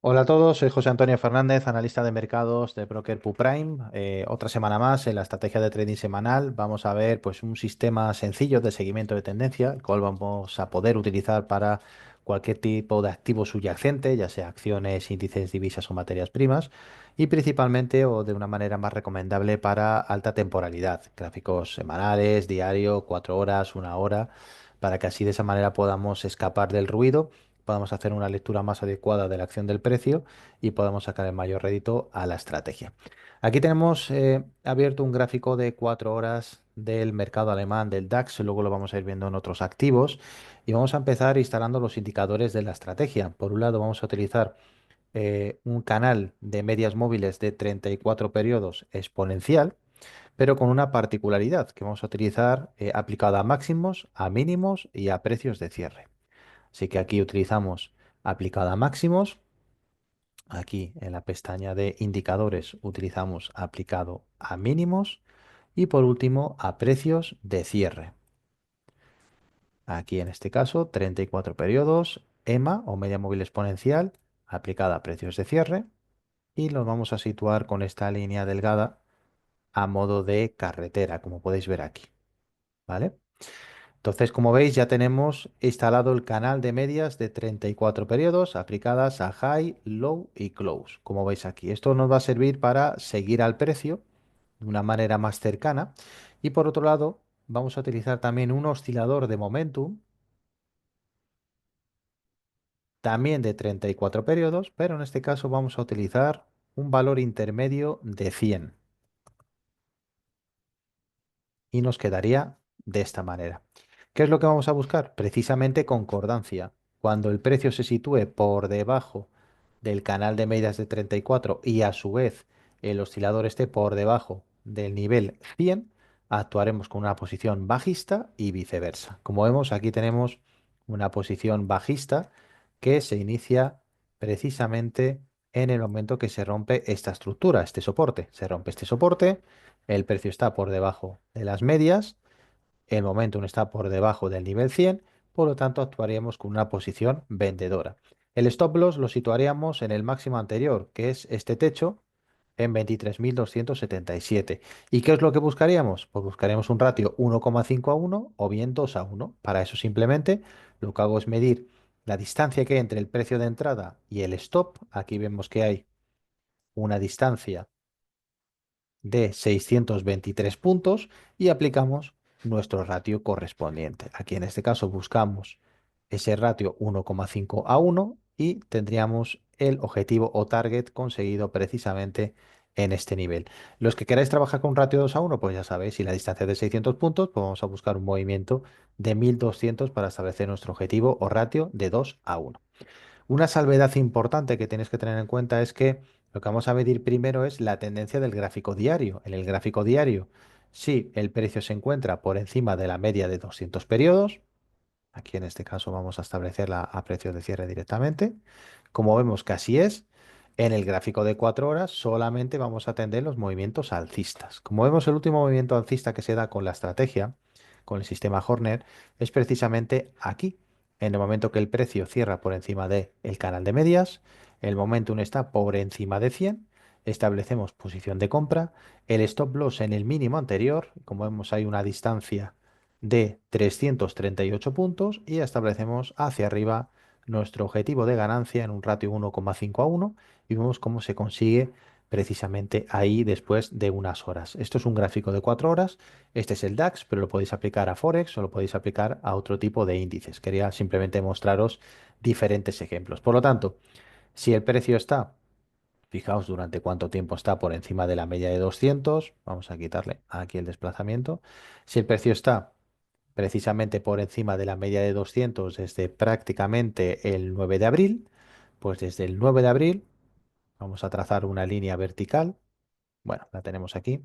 Hola a todos, soy José Antonio Fernández, analista de mercados de Broker Prime. Otra semana más en la estrategia de trading semanal. Vamos a ver pues, un sistema sencillo de seguimiento de tendencia, el cual vamos a poder utilizar para cualquier tipo de activo subyacente, ya sea acciones, índices, divisas o materias primas, y principalmente o de una manera más recomendable para alta temporalidad, gráficos semanales, diario, 4 horas, 1 hora, para que así de esa manera podamos escapar del ruido, podamos hacer una lectura más adecuada de la acción del precio y podamos sacar el mayor rédito a la estrategia. Aquí tenemos abierto un gráfico de 4 horas del mercado alemán del DAX, luego lo vamos a ir viendo en otros activos y vamos a empezar instalando los indicadores de la estrategia. Por un lado vamos a utilizar un canal de medias móviles de 34 periodos exponencial, pero con una particularidad que vamos a utilizar aplicada a máximos, a mínimos y a precios de cierre. Así que aquí utilizamos aplicada a máximos. Aquí en la pestaña de indicadores utilizamos aplicado a mínimos y por último a precios de cierre. Aquí en este caso 34 periodos, EMA o media móvil exponencial aplicada a precios de cierre y los vamos a situar con esta línea delgada a modo de carretera, como podéis ver aquí, ¿vale? Entonces, como veis, ya tenemos instalado el canal de medias de 34 periodos aplicadas a High, Low y Close, como veis aquí. Esto nos va a servir para seguir al precio de una manera más cercana. Y por otro lado, vamos a utilizar también un oscilador de momentum, también de 34 periodos, pero en este caso vamos a utilizar un valor intermedio de 100. Y nos quedaría de esta manera. ¿Qué es lo que vamos a buscar? Precisamente concordancia. Cuando el precio se sitúe por debajo del canal de medias de 34 y a su vez el oscilador esté por debajo del nivel 100, actuaremos con una posición bajista y viceversa. Como vemos, aquí tenemos una posición bajista que se inicia precisamente en el momento que se rompe esta estructura, este soporte. Se rompe este soporte, el precio está por debajo de las medias, el momentum está por debajo del nivel 100, por lo tanto actuaríamos con una posición vendedora. El stop loss lo situaríamos en el máximo anterior, que es este techo, en 23.277. ¿Y qué es lo que buscaríamos? Pues buscaríamos un ratio 1,5 a 1 o bien 2 a 1. Para eso simplemente lo que hago es medir la distancia que hay entre el precio de entrada y el stop. Aquí vemos que hay una distancia de 623 puntos y aplicamos nuestro ratio correspondiente. Aquí en este caso buscamos ese ratio 1,5 a 1 y tendríamos el objetivo o target conseguido precisamente en este nivel. Los que queráis trabajar con ratio 2 a 1, pues ya sabéis, si la distancia es de 600 puntos, pues vamos a buscar un movimiento de 1200 para establecer nuestro objetivo o ratio de 2 a 1. Una salvedad importante que tienes que tener en cuenta es que lo que vamos a medir primero es la tendencia del gráfico diario. En el gráfico diario, si el precio se encuentra por encima de la media de 200 periodos, aquí en este caso vamos a establecerla a precio de cierre directamente. Como vemos que así es, en el gráfico de 4 horas solamente vamos a atender los movimientos alcistas. Como vemos, el último movimiento alcista que se da con la estrategia, con el sistema Horner, es precisamente aquí. En el momento que el precio cierra por encima del canal de medias, el momentum está por encima de 100, establecemos posición de compra, el stop loss en el mínimo anterior, como vemos hay una distancia de 338 puntos y establecemos hacia arriba nuestro objetivo de ganancia en un ratio 1,5 a 1 y vemos cómo se consigue precisamente ahí después de unas horas. Esto es un gráfico de 4 horas, este es el DAX, pero lo podéis aplicar a Forex o lo podéis aplicar a otro tipo de índices. Quería simplemente mostraros diferentes ejemplos. Por lo tanto, si el precio está, fijaos durante cuánto tiempo está por encima de la media de 200, vamos a quitarle aquí el desplazamiento. Si el precio está precisamente por encima de la media de 200 desde prácticamente el 9 de abril, pues desde el 9 de abril vamos a trazar una línea vertical. Bueno, la tenemos aquí.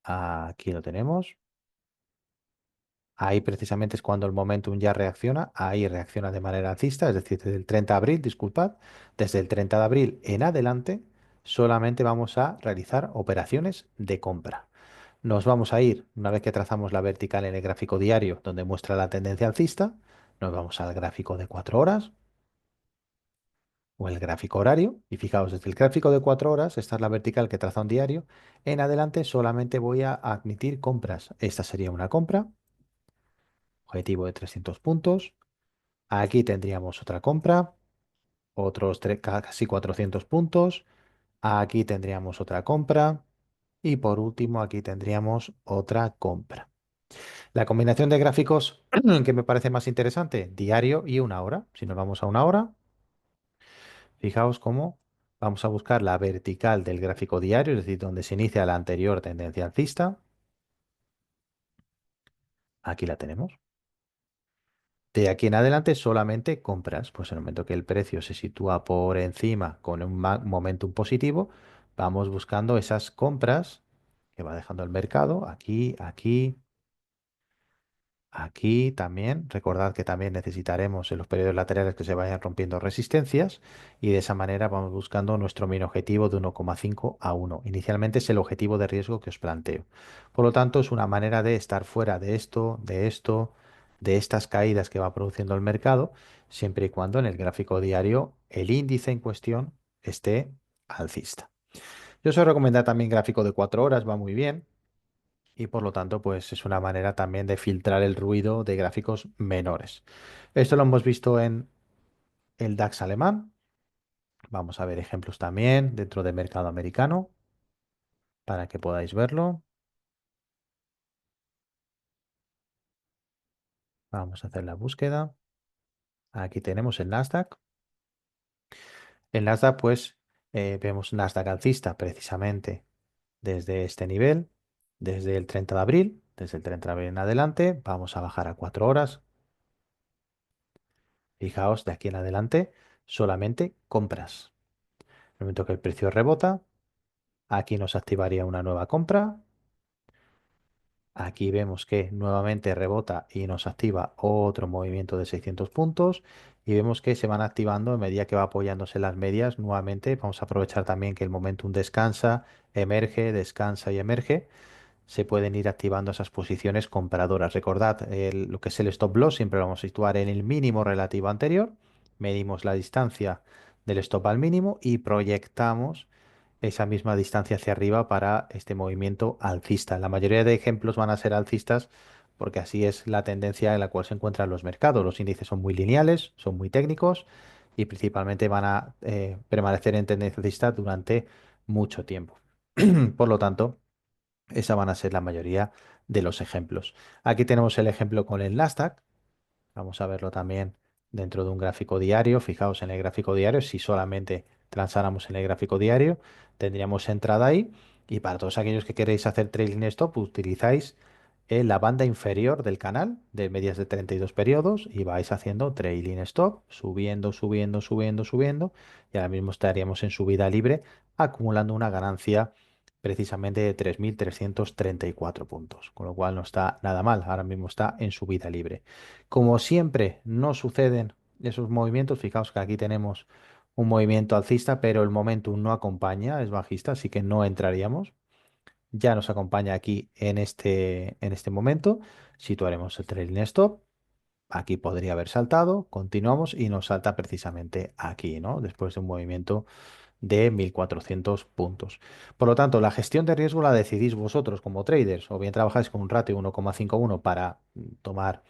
Aquí lo tenemos. Ahí precisamente es cuando el momentum ya reacciona. Ahí reacciona de manera alcista, es decir, desde el 30 de abril, disculpad. Desde el 30 de abril en adelante solamente vamos a realizar operaciones de compra. Nos vamos a ir, una vez que trazamos la vertical en el gráfico diario, donde muestra la tendencia alcista, nos vamos al gráfico de 4 horas o el gráfico horario. Y fijaos, desde el gráfico de 4 horas, esta es la vertical que traza un diario, en adelante solamente voy a admitir compras. Esta sería una compra, objetivo de 300 puntos. Aquí tendríamos otra compra, otros casi 400 puntos. Aquí tendríamos otra compra. Y por último, aquí tendríamos otra compra. La combinación de gráficos que me parece más interesante, diario y una hora. Si nos vamos a una hora, fijaos cómo vamos a buscar la vertical del gráfico diario, es decir, donde se inicia la anterior tendencia alcista. Aquí la tenemos. De aquí en adelante solamente compras. Pues en el momento que el precio se sitúa por encima con un momentum positivo, vamos buscando esas compras que va dejando el mercado. Aquí, aquí, aquí también. Recordad que también necesitaremos en los periodos laterales que se vayan rompiendo resistencias y de esa manera vamos buscando nuestro min objetivo de 1,5 a 1. Inicialmente es el objetivo de riesgo que os planteo. Por lo tanto, es una manera de estar fuera de esto, de esto, de estas caídas que va produciendo el mercado, siempre y cuando en el gráfico diario el índice en cuestión esté alcista. Yo os recomiendo también gráfico de 4 horas, va muy bien. Y por lo tanto, pues es una manera también de filtrar el ruido de gráficos menores. Esto lo hemos visto en el DAX alemán. Vamos a ver ejemplos también dentro del mercado americano para que podáis verlo. Vamos a hacer la búsqueda. Aquí tenemos el Nasdaq. El Nasdaq, pues vemos Nasdaq alcista precisamente desde este nivel, desde el 30 de abril. Desde el 30 de abril en adelante, vamos a bajar a 4 horas. Fijaos, de aquí en adelante, solamente compras. En el momento que el precio rebota, aquí nos activaría una nueva compra. Aquí vemos que nuevamente rebota y nos activa otro movimiento de 600 puntos. Y vemos que se van activando a medida que va apoyándose en las medias. Nuevamente vamos a aprovechar también que el momentum descansa, emerge, descansa y emerge. Se pueden ir activando esas posiciones compradoras. Recordad, lo que es el stop loss siempre lo vamos a situar en el mínimo relativo anterior. Medimos la distancia del stop al mínimo y proyectamos esa misma distancia hacia arriba para este movimiento alcista. La mayoría de ejemplos van a ser alcistas porque así es la tendencia en la cual se encuentran los mercados. Los índices son muy lineales, son muy técnicos y principalmente van a permanecer en tendencia alcista durante mucho tiempo. Por lo tanto, esa van a ser la mayoría de los ejemplos. Aquí tenemos el ejemplo con el Nasdaq. Vamos a verlo también dentro de un gráfico diario. Fijaos en el gráfico diario, si solamente transáramos en el gráfico diario, tendríamos entrada ahí. Y para todos aquellos que queréis hacer trailing stop, utilizáis la banda inferior del canal de medias de 32 periodos y vais haciendo trailing stop, subiendo, subiendo, subiendo, subiendo. Y ahora mismo estaríamos en subida libre, acumulando una ganancia precisamente de 3.334 puntos, con lo cual no está nada mal. Ahora mismo está en subida libre. Como siempre, no suceden esos movimientos. Fijaos que aquí tenemos un movimiento alcista, pero el momentum no acompaña, es bajista, así que no entraríamos. Ya nos acompaña aquí en este momento. Situaremos el trailing stop. Aquí podría haber saltado. Continuamos y nos salta precisamente aquí, ¿no? Después de un movimiento de 1.400 puntos. Por lo tanto, la gestión de riesgo la decidís vosotros como traders, o bien trabajáis con un ratio 1,51 para tomar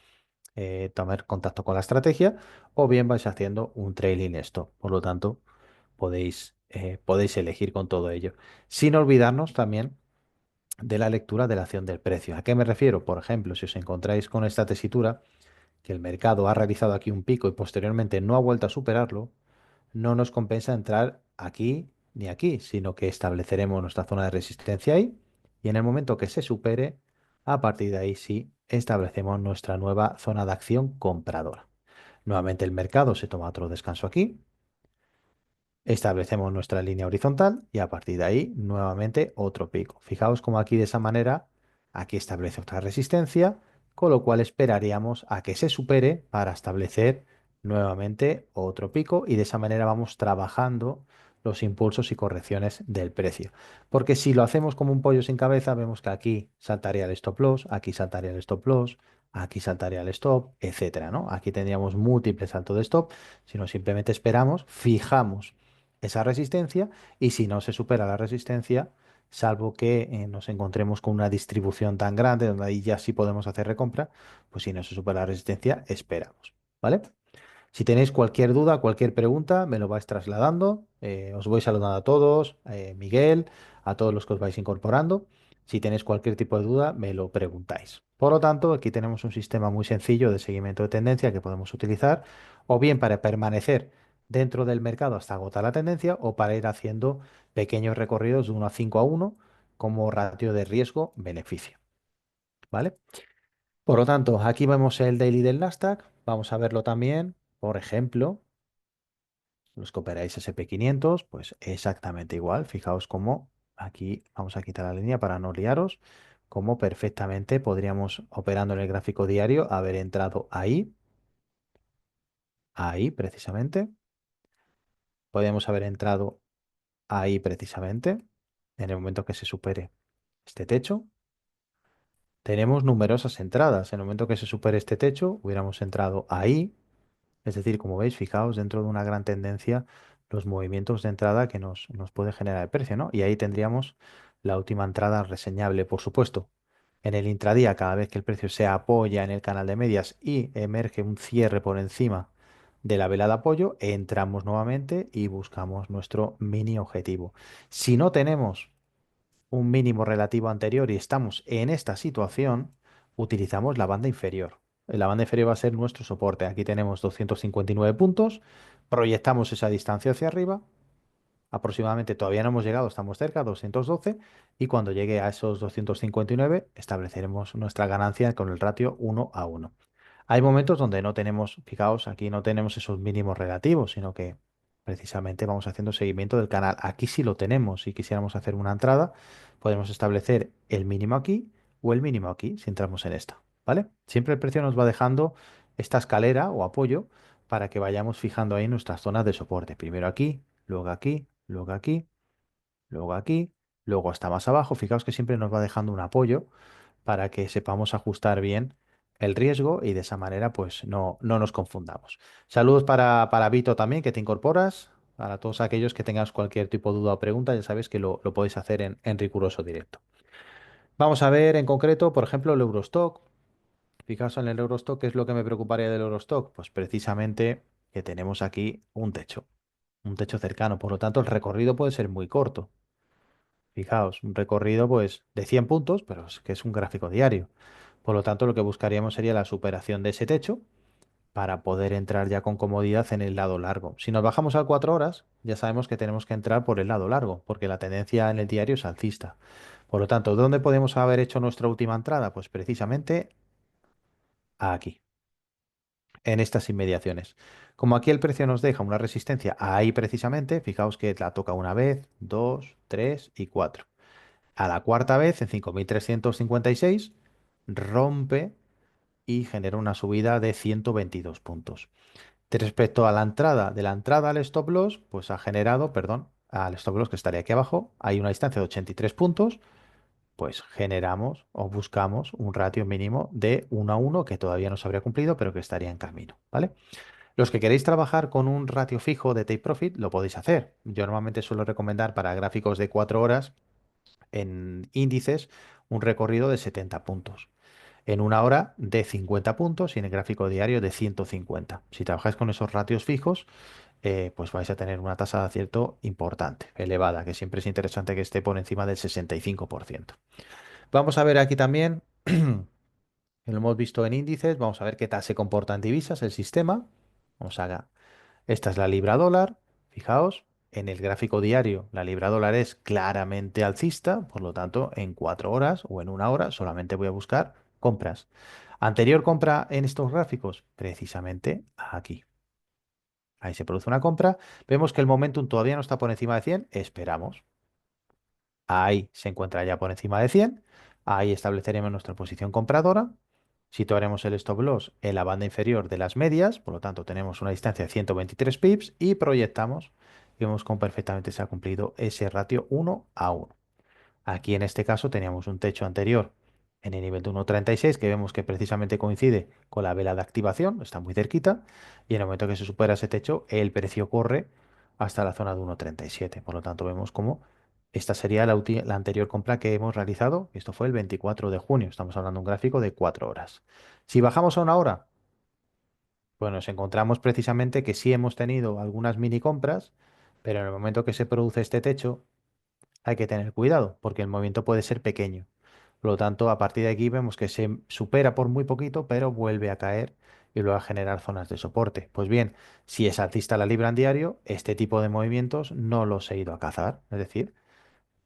contacto con la estrategia, o bien vais haciendo un trailing stop. Por lo tanto, podéis elegir con todo ello. Sin olvidarnos también de la lectura de la acción del precio. ¿A qué me refiero? Por ejemplo, si os encontráis con esta tesitura, que el mercado ha realizado aquí un pico y posteriormente no ha vuelto a superarlo, no nos compensa entrar aquí ni aquí, sino que estableceremos nuestra zona de resistencia ahí y en el momento que se supere, a partir de ahí sí establecemos nuestra nueva zona de acción compradora. Nuevamente el mercado se toma otro descanso aquí. Establecemos nuestra línea horizontal y a partir de ahí nuevamente otro pico. Fijaos cómo aquí de esa manera, aquí establece otra resistencia, con lo cual esperaríamos a que se supere para establecer nuevamente otro pico y de esa manera vamos trabajando los impulsos y correcciones del precio. Porque si lo hacemos como un pollo sin cabeza, vemos que aquí saltaría el stop loss, aquí saltaría el stop loss, aquí saltaría el stop, etcétera, ¿no? Aquí tendríamos múltiples saltos de stop, sino simplemente esperamos, fijamos esa resistencia y si no se supera la resistencia, salvo que nos encontremos con una distribución tan grande donde ahí ya sí podemos hacer recompra, pues si no se supera la resistencia, esperamos, ¿vale? Si tenéis cualquier duda, cualquier pregunta, me lo vais trasladando. Os voy saludando a todos, Miguel, a todos los que os vais incorporando. Si tenéis cualquier tipo de duda, me lo preguntáis. Por lo tanto, aquí tenemos un sistema muy sencillo de seguimiento de tendencia que podemos utilizar o bien para permanecer dentro del mercado hasta agotar la tendencia o para ir haciendo pequeños recorridos de 1 a 5 a 1 como ratio de riesgo-beneficio. ¿Vale? Por lo tanto, aquí vemos el daily del Nasdaq. Vamos a verlo también, por ejemplo, los que operáis SP500, pues exactamente igual. Fijaos cómo aquí vamos a quitar la línea para no liaros, cómo perfectamente podríamos, operando en el gráfico diario, haber entrado ahí, ahí precisamente. Podríamos haber entrado ahí precisamente, en el momento que se supere este techo. Tenemos numerosas entradas. En el momento que se supere este techo, hubiéramos entrado ahí. Es decir, como veis, fijaos dentro de una gran tendencia los movimientos de entrada que nos puede generar el precio, ¿no? Y ahí tendríamos la última entrada reseñable, por supuesto. En el intradía, cada vez que el precio se apoya en el canal de medias y emerge un cierre por encima de la vela de apoyo, entramos nuevamente y buscamos nuestro mini objetivo. Si no tenemos un mínimo relativo anterior y estamos en esta situación, utilizamos la banda inferior. La banda inferior va a ser nuestro soporte. Aquí tenemos 259 puntos, proyectamos esa distancia hacia arriba, aproximadamente todavía no hemos llegado, estamos cerca, 212, y cuando llegue a esos 259 estableceremos nuestra ganancia con el ratio 1 a 1. Hay momentos donde no tenemos, fijaos, aquí no tenemos esos mínimos relativos, sino que precisamente vamos haciendo seguimiento del canal. Aquí sí lo tenemos. Si quisiéramos hacer una entrada, podemos establecer el mínimo aquí o el mínimo aquí, si entramos en esta, ¿vale? Siempre el precio nos va dejando esta escalera o apoyo para que vayamos fijando ahí nuestras zonas de soporte. Primero aquí, luego aquí, luego aquí, luego aquí, luego hasta más abajo. Fijaos que siempre nos va dejando un apoyo para que sepamos ajustar bien el riesgo y de esa manera pues no nos confundamos. Saludos para Vito también, que te incorporas. Para todos aquellos que tengas cualquier tipo de duda o pregunta, ya sabes que lo podéis hacer en riguroso directo. Vamos a ver en concreto, por ejemplo, el Eurostock. Fijaos en el Eurostock, ¿qué es lo que me preocuparía del Eurostock? Pues precisamente que tenemos aquí un techo cercano, por lo tanto el recorrido puede ser muy corto. Fijaos, un recorrido pues de 100 puntos, pero es que es un gráfico diario. Por lo tanto, lo que buscaríamos sería la superación de ese techo para poder entrar ya con comodidad en el lado largo. Si nos bajamos a 4 horas, ya sabemos que tenemos que entrar por el lado largo, porque la tendencia en el diario es alcista. Por lo tanto, ¿dónde podemos haber hecho nuestra última entrada? Pues precisamente aquí, en estas inmediaciones. Como aquí el precio nos deja una resistencia ahí precisamente, fijaos que la toca una vez, dos, tres y cuatro. A la cuarta vez, en 5.356 rompe y genera una subida de 122 puntos. Respecto a la entrada, de la entrada al stop loss, pues ha generado, perdón, al stop loss que estaría aquí abajo, hay una distancia de 83 puntos, pues generamos o buscamos un ratio mínimo de 1 a 1 que todavía no se habría cumplido, pero que estaría en camino, ¿vale? Los que queréis trabajar con un ratio fijo de take profit, lo podéis hacer. Yo normalmente suelo recomendar para gráficos de 4 horas en índices un recorrido de 70 puntos. En una hora de 50 puntos y en el gráfico diario de 150. Si trabajáis con esos ratios fijos, pues vais a tener una tasa de acierto importante, elevada, que siempre es interesante que esté por encima del 65%. Vamos a ver aquí también, lo hemos visto en índices, vamos a ver qué tal se comporta en divisas el sistema. Vamos a esta es la libra dólar. Fijaos, en el gráfico diario la libra dólar es claramente alcista, por lo tanto, en 4 horas o en una hora solamente voy a buscar compras. Anterior compra en estos gráficos, precisamente aquí. Ahí se produce una compra. Vemos que el momentum todavía no está por encima de 100. Esperamos. Ahí se encuentra ya por encima de 100. Ahí estableceremos nuestra posición compradora. Situaremos el stop loss en la banda inferior de las medias, por lo tanto tenemos una distancia de 123 pips y proyectamos y vemos cómo perfectamente se ha cumplido ese ratio 1 a 1. Aquí en este caso teníamos un techo anterior en el nivel de 1,36, que vemos que precisamente coincide con la vela de activación, está muy cerquita, y en el momento que se supera ese techo, el precio corre hasta la zona de 1,37. Por lo tanto, vemos cómo esta sería la anterior compra que hemos realizado. Esto fue el 24 de junio. Estamos hablando de un gráfico de 4 horas. Si bajamos a una hora, pues nos encontramos precisamente que sí hemos tenido algunas mini compras, pero en el momento que se produce este techo, hay que tener cuidado, porque el movimiento puede ser pequeño. Por lo tanto, a partir de aquí vemos que se supera por muy poquito, pero vuelve a caer y luego a generar zonas de soporte. Pues bien, si es alcista la libra en diario, este tipo de movimientos no los he ido a cazar. Es decir,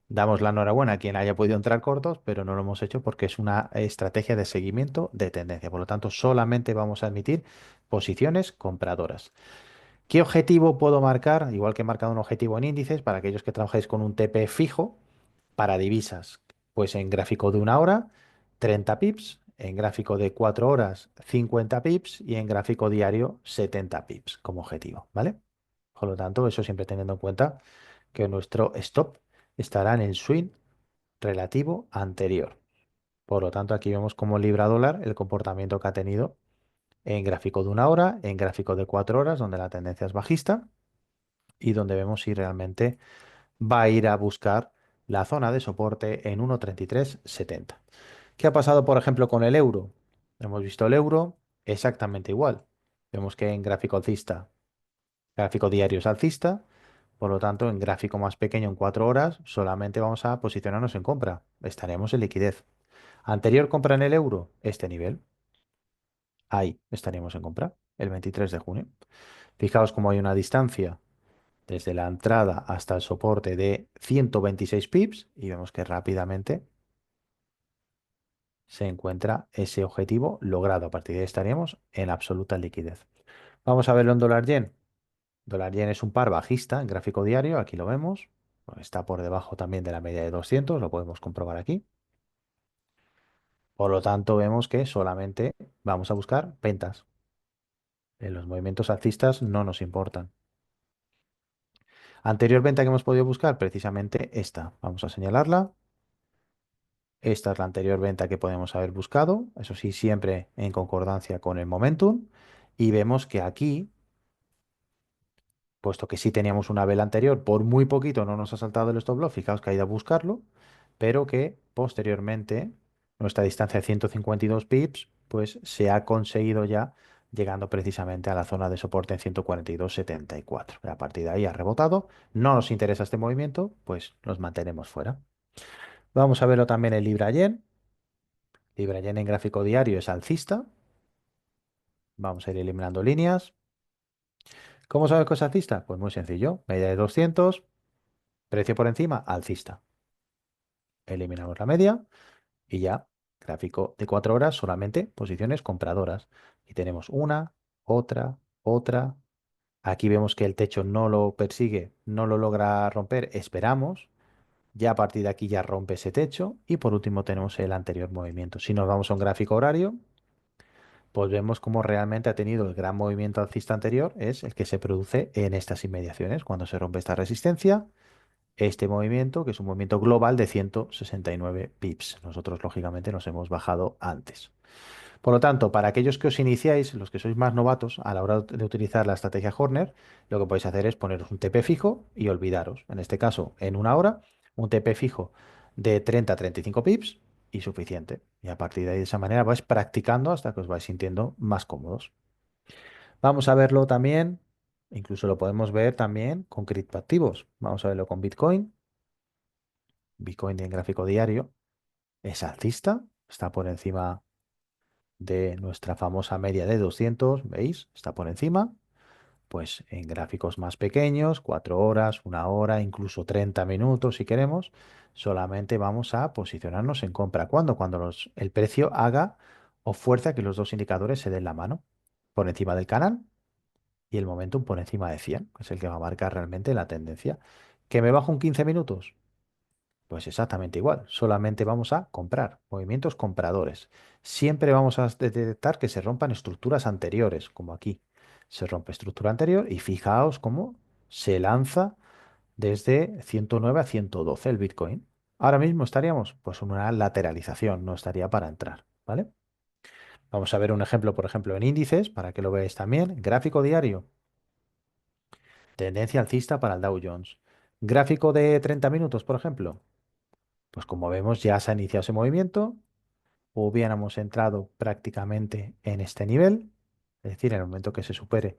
damos la enhorabuena a quien haya podido entrar cortos, pero no lo hemos hecho porque es una estrategia de seguimiento de tendencia. Por lo tanto, solamente vamos a admitir posiciones compradoras. ¿Qué objetivo puedo marcar? Igual que he marcado un objetivo en índices, para aquellos que trabajáis con un TP fijo, para divisas, pues en gráfico de una hora, 30 pips, en gráfico de 4 horas, 50 pips y en gráfico diario, 70 pips como objetivo, ¿vale? Por lo tanto, eso siempre teniendo en cuenta que nuestro stop estará en el swing relativo anterior. Por lo tanto, aquí vemos como libra dólar el comportamiento que ha tenido en gráfico de una hora, en gráfico de 4 horas, donde la tendencia es bajista y donde vemos si realmente va a ir a buscar la zona de soporte en 1,3370. ¿Qué ha pasado, por ejemplo, con el euro? Hemos visto el euro exactamente igual. Vemos que en gráfico alcista, gráfico diario es alcista, por lo tanto, en gráfico más pequeño, en 4 horas, solamente vamos a posicionarnos en compra. Estaremos en liquidez. Anterior compra en el euro, este nivel. Ahí estaríamos en compra, el 23 de junio. Fijaos cómo hay una distancia desde la entrada hasta el soporte de 126 pips y vemos que rápidamente se encuentra ese objetivo logrado. A partir de ahí estaríamos en absoluta liquidez. Vamos a verlo en dólar yen. Dólar yen es un par bajista en gráfico diario, aquí lo vemos. Bueno, está por debajo también de la media de 200, lo podemos comprobar aquí. Por lo tanto, vemos que solamente vamos a buscar ventas. Los movimientos alcistas no nos importan. Anterior venta que hemos podido buscar, precisamente esta. Vamos a señalarla. Esta es la anterior venta que podemos haber buscado, eso sí, siempre en concordancia con el momentum. Y vemos que aquí, puesto que sí teníamos una vela anterior, por muy poquito no nos ha saltado el stop loss, fijaos que ha ido a buscarlo, pero que posteriormente nuestra distancia de 152 pips, pues se ha conseguido ya llegando precisamente a la zona de soporte en 142,74. A partir de ahí ha rebotado, no nos interesa este movimiento, pues nos mantenemos fuera. Vamos a verlo también en Libra Yen. Libra yen en gráfico diario es alcista. Vamos a ir eliminando líneas. ¿Cómo sabes que es alcista? Pues muy sencillo. Media de 200, precio por encima, alcista. Eliminamos la media y ya, gráfico de 4 horas, solamente posiciones compradoras. Y tenemos una, otra, otra. Aquí vemos que el techo no lo persigue, no lo logra romper. Esperamos. Ya a partir de aquí ya rompe ese techo. Y por último tenemos el anterior movimiento. Si nos vamos a un gráfico horario, pues vemos cómo realmente ha tenido el gran movimiento alcista anterior, es el que se produce en estas inmediaciones, cuando se rompe esta resistencia, este movimiento, que es un movimiento global de 169 pips. Nosotros, lógicamente, nos hemos bajado antes. Por lo tanto, para aquellos que os iniciáis, los que sois más novatos, a la hora de utilizar la estrategia Horner, lo que podéis hacer es poneros un TP fijo y olvidaros. En este caso, en una hora, un TP fijo de 30 a 35 pips y suficiente. Y a partir de ahí, de esa manera, vais practicando hasta que os vais sintiendo más cómodos. Vamos a verlo también, incluso lo podemos ver también con criptoactivos. Vamos a verlo con Bitcoin. Bitcoin en gráfico diario es alcista, está por encima de nuestra famosa media de 200, ¿veis? Está por encima. Pues en gráficos más pequeños, 4 horas, una hora, incluso 30 minutos si queremos, solamente vamos a posicionarnos en compra. ¿Cuándo? Cuando el precio haga o fuerza que los dos indicadores se den la mano. Por encima del canal y el momentum por encima de 100, que es el que va a marcar realmente la tendencia. ¿Que me bajo un 15 minutos? Pues exactamente igual, solamente vamos a comprar, movimientos compradores. Siempre vamos a detectar que se rompan estructuras anteriores, como aquí. Se rompe estructura anterior y fijaos cómo se lanza desde 109 a 112 el Bitcoin. Ahora mismo estaríamos pues en una lateralización, no estaría para entrar, ¿vale? Vamos a ver un ejemplo, por ejemplo, en índices, para que lo veáis también. Gráfico diario, tendencia alcista para el Dow Jones. Gráfico de 30 minutos, por ejemplo. Pues como vemos, ya se ha iniciado ese movimiento. Hubiéramos entrado prácticamente en este nivel, es decir, en el momento que se supere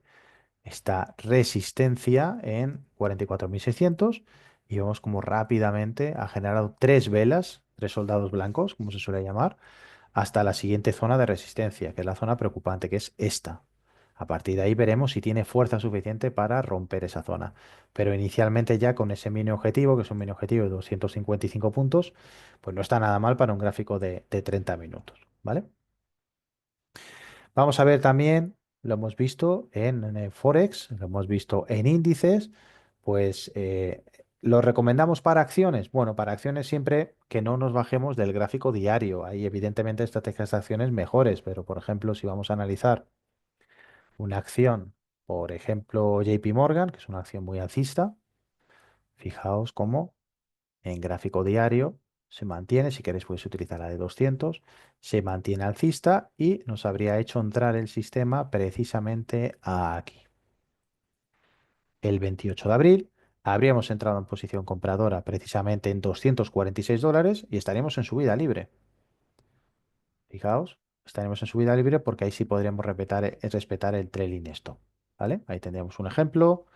esta resistencia en 44.600 y vemos como rápidamente ha generado tres velas, tres soldados blancos, como se suele llamar, hasta la siguiente zona de resistencia, que es la zona preocupante, que es esta. A partir de ahí veremos si tiene fuerza suficiente para romper esa zona. Pero inicialmente ya con ese mini objetivo, que es un mini objetivo de 255 puntos, pues no está nada mal para un gráfico de 30 minutos, ¿vale? Vamos a ver también, lo hemos visto en Forex, lo hemos visto en índices, pues lo recomendamos para acciones. Bueno, para acciones siempre que no nos bajemos del gráfico diario. Hay evidentemente estrategias de acciones mejores, pero por ejemplo, si vamos a analizar una acción, por ejemplo, JP Morgan, que es una acción muy alcista, fijaos cómo en gráfico diario se mantiene, si queréis puedes utilizar la de 200, se mantiene alcista y nos habría hecho entrar el sistema precisamente aquí. El 28 de abril habríamos entrado en posición compradora precisamente en $246 y estaríamos en subida libre. Fijaos, estaremos en subida libre porque ahí sí podríamos respetar el trailing stop. ¿Vale? Ahí tendríamos un ejemplo.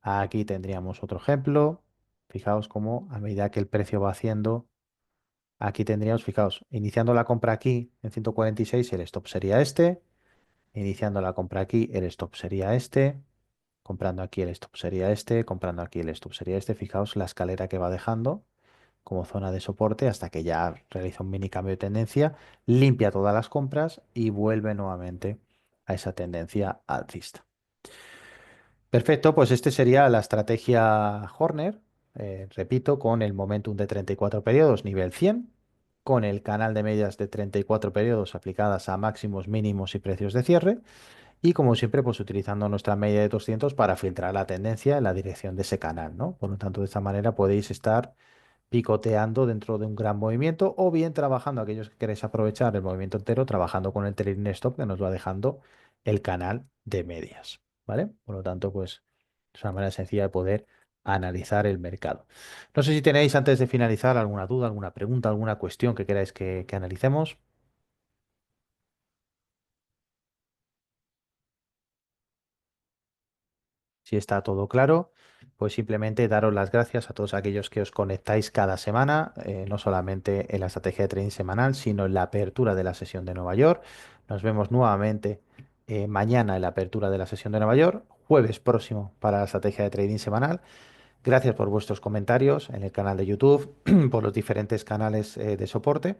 Aquí tendríamos otro ejemplo. Fijaos cómo a medida que el precio va haciendo. Aquí tendríamos, fijaos, iniciando la compra aquí en 146, el stop sería este. Iniciando la compra aquí, el stop sería este. Comprando aquí, el stop sería este. Comprando aquí, el stop sería este. Fijaos la escalera que va dejando como zona de soporte hasta que ya realiza un mini cambio de tendencia, limpia todas las compras y vuelve nuevamente a esa tendencia alcista. Perfecto, pues este sería la estrategia Horner, repito, con el momentum de 34 periodos, nivel 100, con el canal de medias de 34 periodos aplicadas a máximos, mínimos y precios de cierre, y como siempre, pues utilizando nuestra media de 200 para filtrar la tendencia en la dirección de ese canal, ¿no? Por lo tanto, de esta manera podéis estar picoteando dentro de un gran movimiento o bien trabajando, aquellos que queréis aprovechar el movimiento entero, trabajando con el trailing stop que nos va dejando el canal de medias, ¿vale? Por lo tanto, pues es una manera sencilla de poder analizar el mercado. No sé si tenéis antes de finalizar alguna duda, alguna pregunta, alguna cuestión que queráis que analicemos. Si está todo claro, pues simplemente daros las gracias a todos aquellos que os conectáis cada semana, no solamente en la estrategia de trading semanal, sino en la apertura de la sesión de Nueva York. Nos vemos nuevamente mañana en la apertura de la sesión de Nueva York, jueves próximo para la estrategia de trading semanal. Gracias por vuestros comentarios en el canal de YouTube, por los diferentes canales de soporte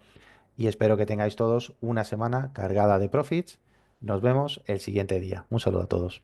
y espero que tengáis todos una semana cargada de profits. Nos vemos el siguiente día. Un saludo a todos.